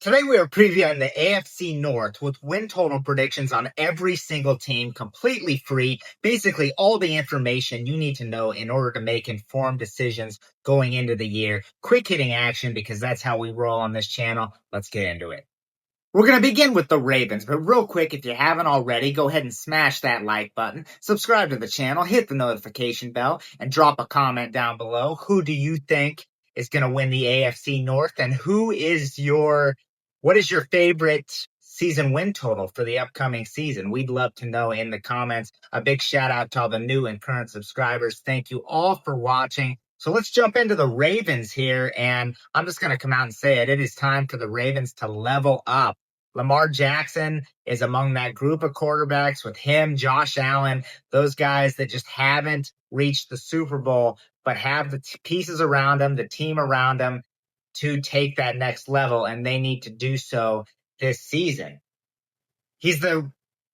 Today we are previewing the AFC North with win total predictions on every single team, completely free. Basically, all the information you need to know in order to make informed decisions going into the year. Quick hitting action because that's how we roll on this channel. Let's get into it. We're going to begin with the Ravens, but real quick, if you haven't already, go ahead and smash that like button, subscribe to the channel, hit the notification bell, and drop a comment down below. Who do you think is going to win the AFC North, and what is your favorite season win total for the upcoming season? We'd love to know in the comments. A big shout out to all the new and current subscribers. Thank you all for watching. So let's jump into the Ravens here, and I'm just going to come out and say it. It is time for the Ravens to level up. Lamar Jackson is among that group of quarterbacks with him, Josh Allen, those guys that just haven't reached the Super Bowl, but have the pieces around them, the team around them to take that next level, and they need to do so this season.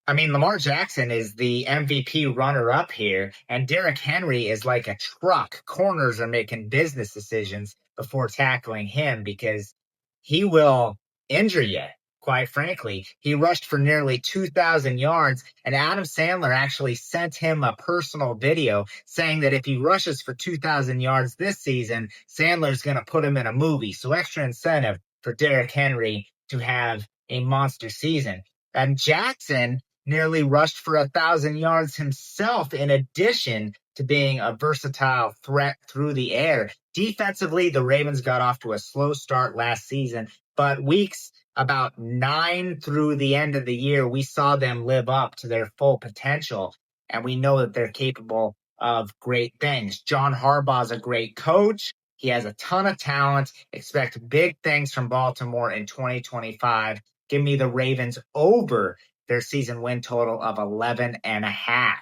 Lamar Jackson is the MVP runner-up here, and Derrick Henry is like a truck. Corners are making business decisions before tackling him because he will injure you. Quite frankly, he rushed for nearly 2,000 yards, and Adam Sandler actually sent him a personal video saying that if he rushes for 2,000 yards this season, Sandler's going to put him in a movie. So extra incentive for Derrick Henry to have a monster season. And Jackson nearly rushed for 1,000 yards himself, in addition to being a versatile threat through the air. Defensively, the Ravens got off to a slow start last season, but weeks about 9 through the end of the year, we saw them live up to their full potential, and we know that they're capable of great things. John Harbaugh is a great coach. He has a ton of talent. Expect big things from Baltimore in 2025. Give me the Ravens over their season win total of 11.5.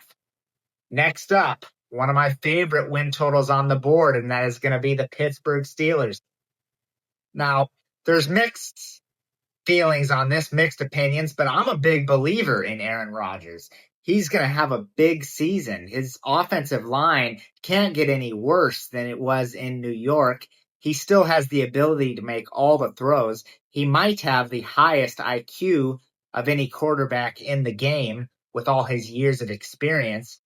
Next up, one of my favorite win totals on the board, and that is going to be the Pittsburgh Steelers. Now, there's mixed feelings on this, mixed opinions, but I'm a big believer in Aaron Rodgers. He's going to have a big season. His offensive line can't get any worse than it was in New York. He still has the ability to make all the throws. He might have the highest IQ of any quarterback in the game with all his years of experience.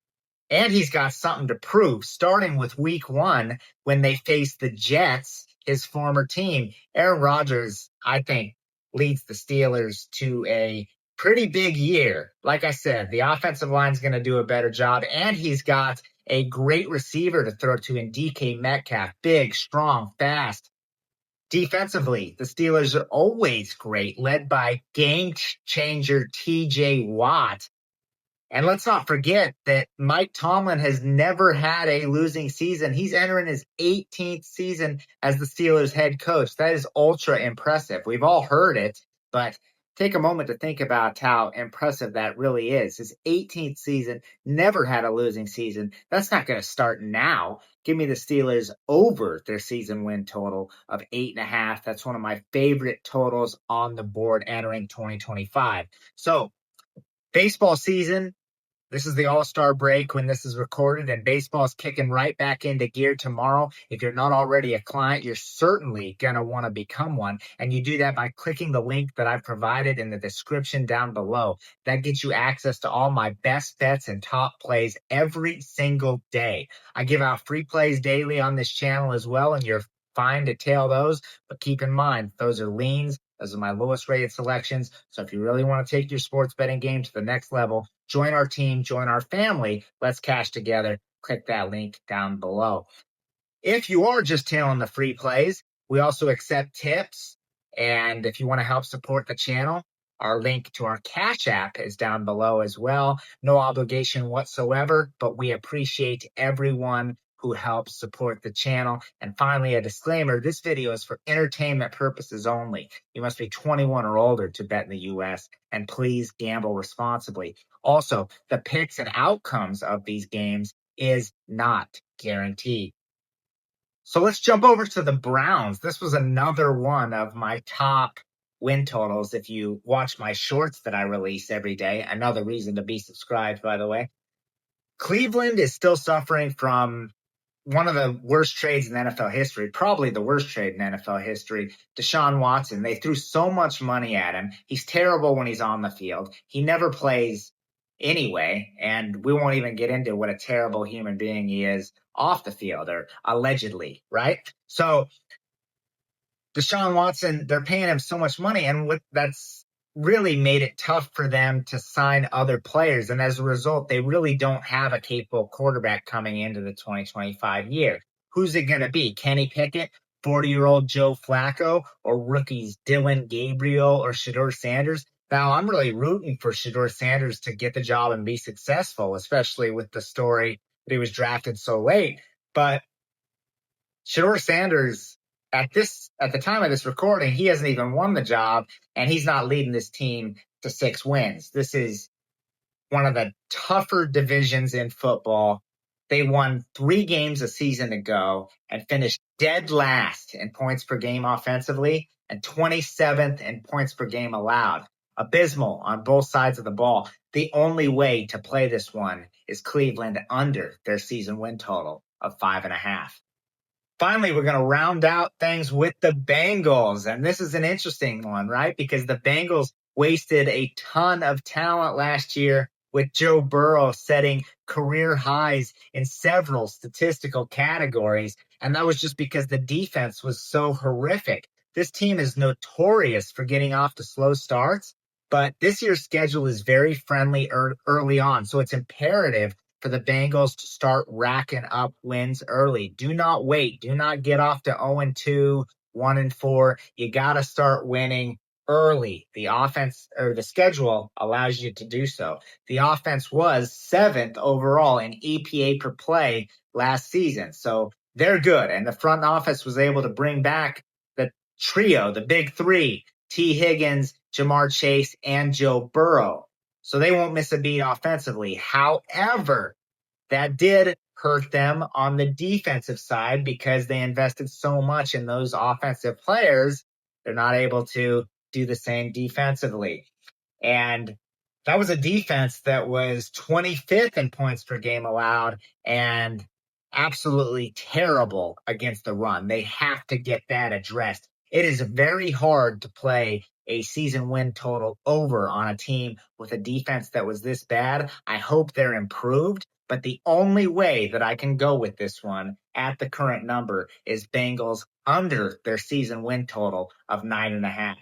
And he's got something to prove, starting with week 1 when they face the Jets, his former team. Aaron Rodgers, I think, leads the Steelers to a pretty big year. Like I said, the offensive line's going to do a better job, and he's got a great receiver to throw to in DK Metcalf. Big, strong, fast. Defensively, the Steelers are always great, led by game changer TJ Watt. And let's not forget that Mike Tomlin has never had a losing season. He's entering his 18th season as the Steelers head coach. That is ultra impressive. We've all heard it, but take a moment to think about how impressive that really is. His 18th season, never had a losing season. That's not going to start now. Give me the Steelers over their season win total of 8.5. That's one of my favorite totals on the board entering 2025. So, baseball season. This is the All-Star break when this is recorded, and baseball's kicking right back into gear tomorrow. If you're not already a client, you're certainly going to want to become one, and you do that by clicking the link that I've provided in the description down below. That gets you access to all my best bets and top plays every single day. I give out free plays daily on this channel as well, and you're fine to tail those, but keep in mind, those are leans. Those are my lowest rated selections. So if you really want to take your sports betting game to the next level, join our team, join our family. Let's cash together. Click that link down below. If you are just tailing the free plays, we also accept tips. And if you want to help support the channel, our link to our Cash App is down below as well. No obligation whatsoever, but we appreciate everyone who helps support the channel. And finally, a disclaimer, this video is for entertainment purposes only. You must be 21 or older to bet in the U.S., and please gamble responsibly. Also, the picks and outcomes of these games is not guaranteed. So let's jump over to the Browns. This was another one of my top win totals. If you watch my shorts that I release every day, another reason to be subscribed, by the way. Cleveland is still suffering from one of the worst trades in NFL history, probably the worst trade in NFL history, Deshaun Watson. They threw so much money at him. He's terrible when he's on the field. He never plays anyway, and we won't even get into what a terrible human being he is off the field, or allegedly, right? So Deshaun Watson, they're paying him so much money, and that's really made it tough for them to sign other players. And as a result, they really don't have a capable quarterback coming into the 2025 year. Who's it going to be? Kenny Pickett, 40-year-old Joe Flacco, or rookies Dylan Gabriel or Shedeur Sanders? Now, I'm really rooting for Shedeur Sanders to get the job and be successful, especially with the story that he was drafted so late. But Shedeur Sanders, at the time of this recording, he hasn't even won the job, and he's not leading this team to 6 wins. This is one of the tougher divisions in football. They won 3 games a season ago and finished dead last in points per game offensively and 27th in points per game allowed. Abysmal on both sides of the ball. The only way to play this one is Cleveland under their season win total of 5.5. Finally, we're going to round out things with the Bengals. And this is an interesting one, right? Because the Bengals wasted a ton of talent last year with Joe Burrow setting career highs in several statistical categories. And that was just because the defense was so horrific. This team is notorious for getting off to slow starts, but this year's schedule is very friendly early on. So it's imperative for the Bengals to start racking up wins early. Do not wait. Do not get off to 0-2, 1-4. You got to start winning early. The offense, or the schedule, allows you to do so. The offense was 7th overall in EPA per play last season. So they're good. And the front office was able to bring back the trio, the big 3, T. Higgins, Jamar Chase, and Joe Burrow. So they won't miss a beat offensively. However, that did hurt them on the defensive side because they invested so much in those offensive players. They're not able to do the same defensively. And that was a defense that was 25th in points per game allowed and absolutely terrible against the run. They have to get that addressed. It is very hard to play a season win total over on a team with a defense that was this bad. I hope they're improved, but the only way that I can go with this one at the current number is Bengals under their season win total of 9.5.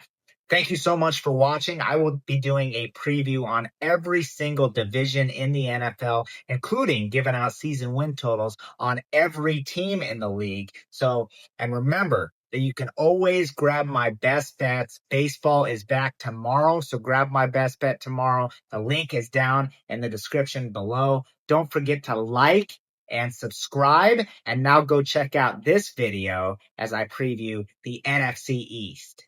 Thank you so much for watching. I will be doing a preview on every single division in the NFL, including giving out season win totals on every team in the league. And remember that you can always grab my best bets. Baseball is back tomorrow, so grab my best bet tomorrow. The link is down in the description below. Don't forget to like and subscribe. And now go check out this video as I preview the NFC East.